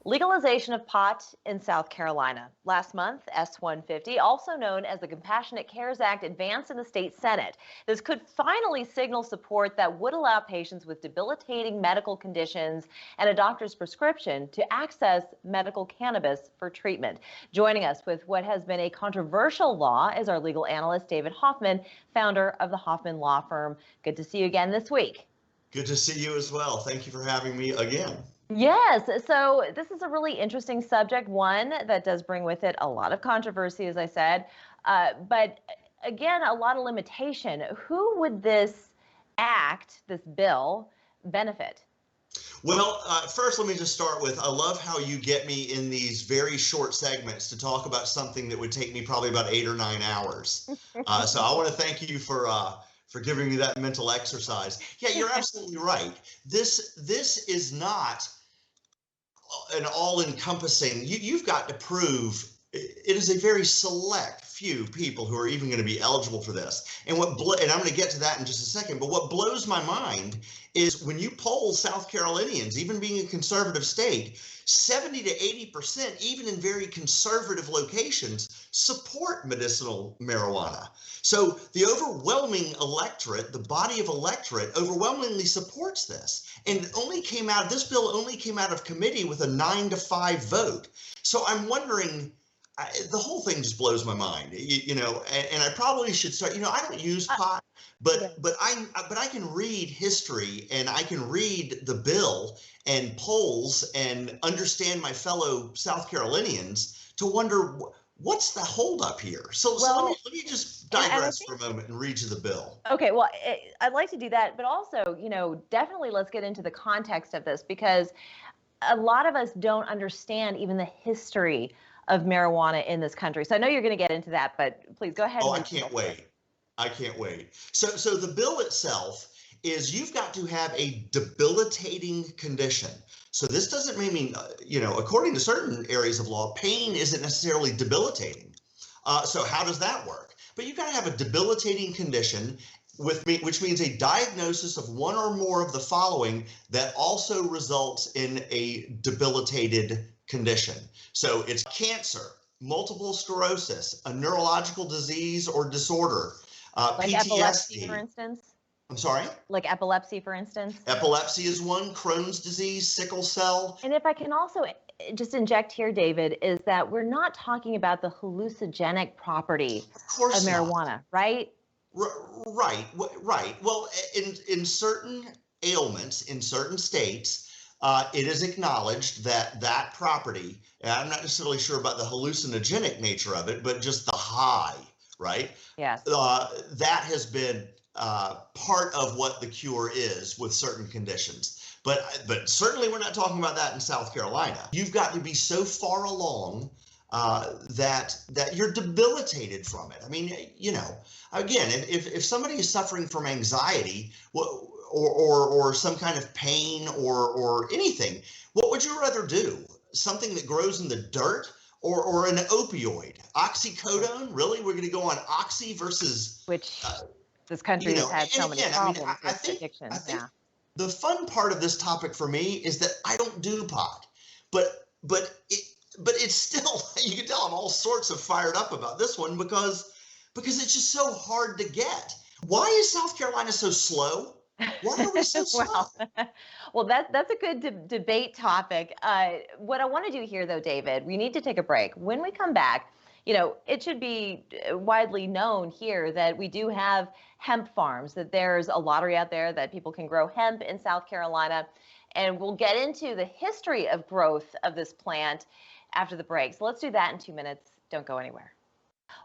Legalization of pot in South Carolina. Last month, S150, also known as the Compassionate Cares Act, advanced in the state Senate. This could finally signal support that would allow patients with debilitating medical conditions and a doctor's prescription to access medical cannabis for treatment. Joining us with what has been a controversial law is our legal analyst, David Hoffman, founder of the Hoffman Law Firm. Good to see you again this week. Good to see you as well. Thank you for having me again. Yes, so this is a really interesting subject, one that does bring with it a lot of controversy, as I said, but again, a lot of limitation. Who would this act, this bill, benefit? Well, first, let me just start with, I love how you get me in these very short segments to talk about something that would take me probably about 8 or 9 hours. So I want to thank you for giving me that mental exercise. Yeah, you're absolutely right. This is not an all-encompassing, you've got to prove it is a very select few people who are even going to be eligible for this. And I'm going to get to that in just a second, but what blows my mind is when you poll South Carolinians, even being a conservative state, 70 to 80%, even in very conservative locations, support medicinal marijuana. So the overwhelming electorate, the body of electorate, overwhelmingly supports this. And this bill only came out of committee with a 9-5 vote. So I'm wondering, the whole thing just blows my mind, and I probably should start, I don't use pot, but I can read history and I can read the bill and polls and understand my fellow South Carolinians to wonder what's the holdup here. So let me just digress for a moment and read you the bill. Okay, well, I'd like to do that, but also, definitely let's get into the context of this, because a lot of us don't understand even the history of marijuana in this country. So I know you're going to get into that, but please go ahead. Oh, I can't wait. I can't wait. So the bill itself is you've got to have a debilitating condition. So this doesn't mean, according to certain areas of law, pain isn't necessarily debilitating. So how does that work? But you've got to have a debilitating condition, which means a diagnosis of one or more of the following that also results in a debilitated condition. So it's cancer, multiple sclerosis, a neurological disease or disorder, like PTSD. Epilepsy, for instance? I'm sorry? Like epilepsy, for instance? Epilepsy is one, Crohn's disease, sickle cell. And if I can also just inject here, David, is that we're not talking about the hallucinogenic property of marijuana, right? Right. Well, in certain ailments, in certain states, it is acknowledged that property, and I'm not necessarily sure about the hallucinogenic nature of it, but just the high, right? Yes. That has been part of what the cure is with certain conditions. But certainly we're not talking about that in South Carolina. You've got to be so far along that you're debilitated from it. I mean, again, if somebody is suffering from anxiety, or some kind of pain or anything, what would you rather do? Something that grows in the dirt or an opioid? Oxycodone? Really? We're going to go on oxy versus... Which this country has had so many problems with addiction. I think the fun part of this topic for me is that I don't do pot, but it's still, you can tell I'm all sorts of fired up about this one because it's just so hard to get. Why is South Carolina so slow? Why are we so slow? Well, that's a good debate topic. What I want to do here, though, David, we need to take a break. When we come back, it should be widely known here that we do have hemp farms, that there's a lottery out there that people can grow hemp in South Carolina. And we'll get into the history of growth of this plant after the break. So let's do that in 2 minutes. Don't go anywhere.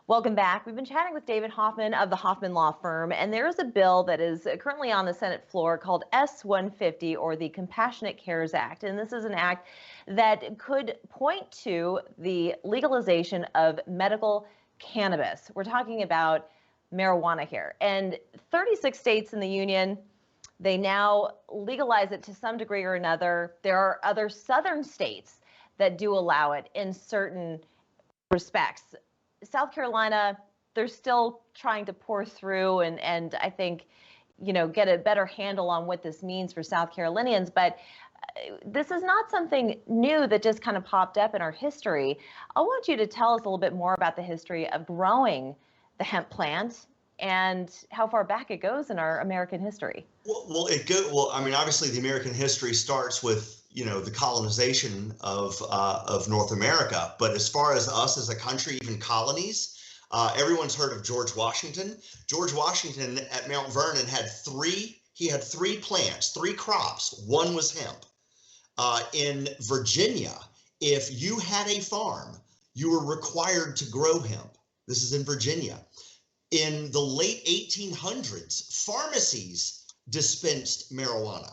Welcome back. We've been chatting with David Hoffman of the Hoffman Law Firm, and there is a bill that is currently on the Senate floor called S150, or the Compassionate Cares Act. And this is an act that could point to the legalization of medical cannabis. We're talking about marijuana here. And 36 states in the union, they now legalize it to some degree or another. There are other southern states that do allow it in certain respects. South Carolina, they're still trying to pour through and I think, get a better handle on what this means for South Carolinians. But this is not something new that just kind of popped up in our history. I want you to tell us a little bit more about the history of growing the hemp plant and how far back it goes in our American history. Well, I mean, obviously, the American history starts with the colonization of North America. But as far as us as a country, even colonies, everyone's heard of George Washington. George Washington at Mount Vernon had three plants, three crops. One was hemp. In Virginia, if you had a farm, you were required to grow hemp. This is in Virginia. In the late 1800s, pharmacies dispensed marijuana.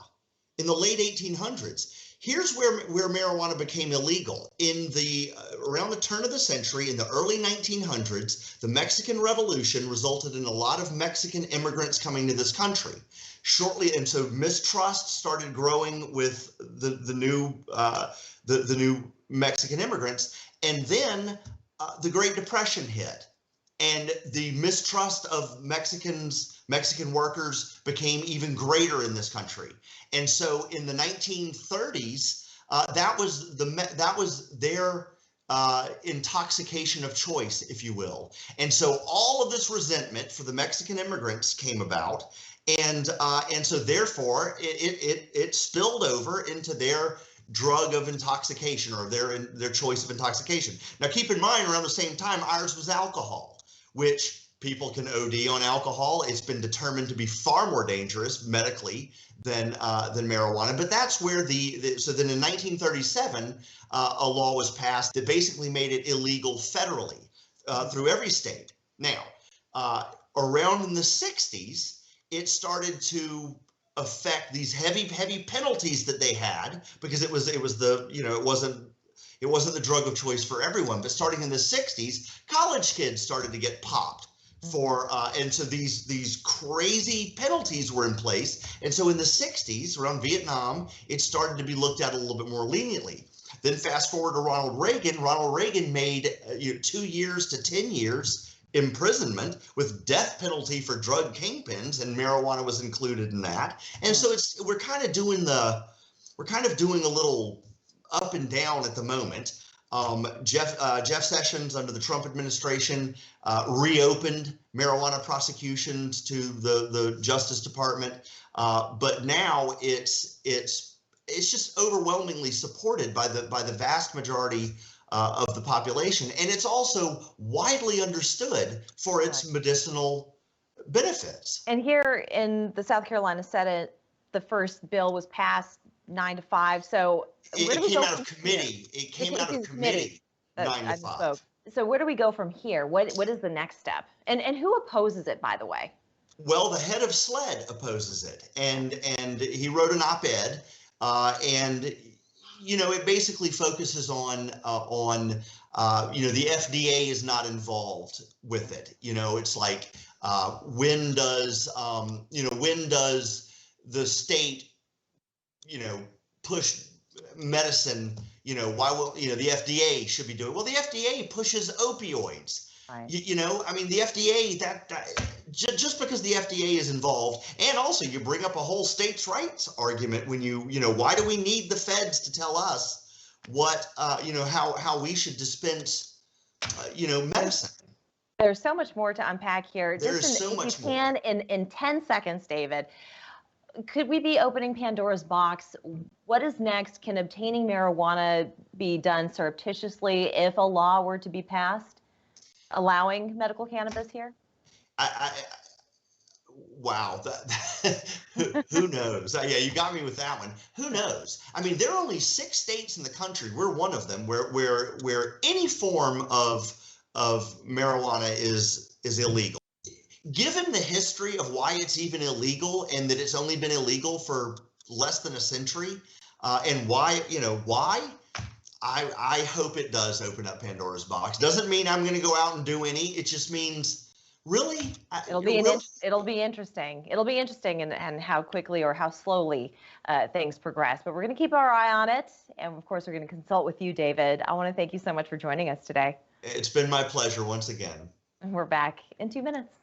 In the late 1800s, here's where marijuana became illegal. Around the turn of the century, in the early 1900s, the Mexican Revolution resulted in a lot of Mexican immigrants coming to this country. And so mistrust started growing with the new Mexican immigrants, and then the Great Depression hit. And the mistrust of Mexican workers became even greater in this country. And so in the 1930s, that was their intoxication of choice, if you will. And so all of this resentment for the Mexican immigrants came about. And so therefore it spilled over into their drug of intoxication, or their choice of intoxication. Now, keep in mind, around the same time, Ayers was alcohol, which people can OD on alcohol. It's been determined to be far more dangerous medically than marijuana. But that's where so then in 1937, a law was passed that basically made it illegal federally through every state. Now, around in the 60s, it started to affect these heavy penalties that they had, because it wasn't the drug of choice for everyone. But starting in the 60s, college kids started to get popped and so these crazy penalties were in place. And so in the 60s, around Vietnam, it started to be looked at a little bit more leniently. Then fast forward to Ronald Reagan. Ronald Reagan made 2 years to 10 years imprisonment with death penalty for drug kingpins, and marijuana was included in that. And so we're kind of doing a little up and down at the moment. Jeff Sessions, under the Trump administration, reopened marijuana prosecutions to the Justice Department, but now it's just overwhelmingly supported by the vast majority of the population, and it's also widely understood for its medicinal benefits. And here in the South Carolina Senate, the first bill was passed 9-5. So it came out of committee. It came out of committee 9-5. So where do we go from here? What is the next step? And who opposes it, by the way? Well, the head of SLED opposes it, and he wrote an op-ed, and it basically focuses on the FDA is not involved with it. It's like when does the state push medicine? Why will the FDA should be doing? Well, the FDA pushes opioids. Right. The FDA, just because the FDA is involved, and also you bring up a whole states' rights argument when why do we need the feds to tell us what, how we should dispense, medicine? There's so much more to unpack here. There's so much more. If you can, in 10 seconds, David, could we be opening Pandora's box? What is next? Can obtaining marijuana be done surreptitiously if a law were to be passed allowing medical cannabis here? Wow. Who knows? Yeah, you got me with that one. Who knows? I mean, there are only 6 states in the country. We're one of them where any form of marijuana is illegal. Given the history of why it's even illegal, and that it's only been illegal for less than a century, and why, I hope it does open up Pandora's box. Doesn't mean I'm going to go out and do any. It just means really. It'll be interesting. It'll be interesting and how quickly or how slowly things progress. But we're going to keep our eye on it, and of course, we're going to consult with you, David. I want to thank you so much for joining us today. It's been my pleasure once again. And we're back in 2 minutes.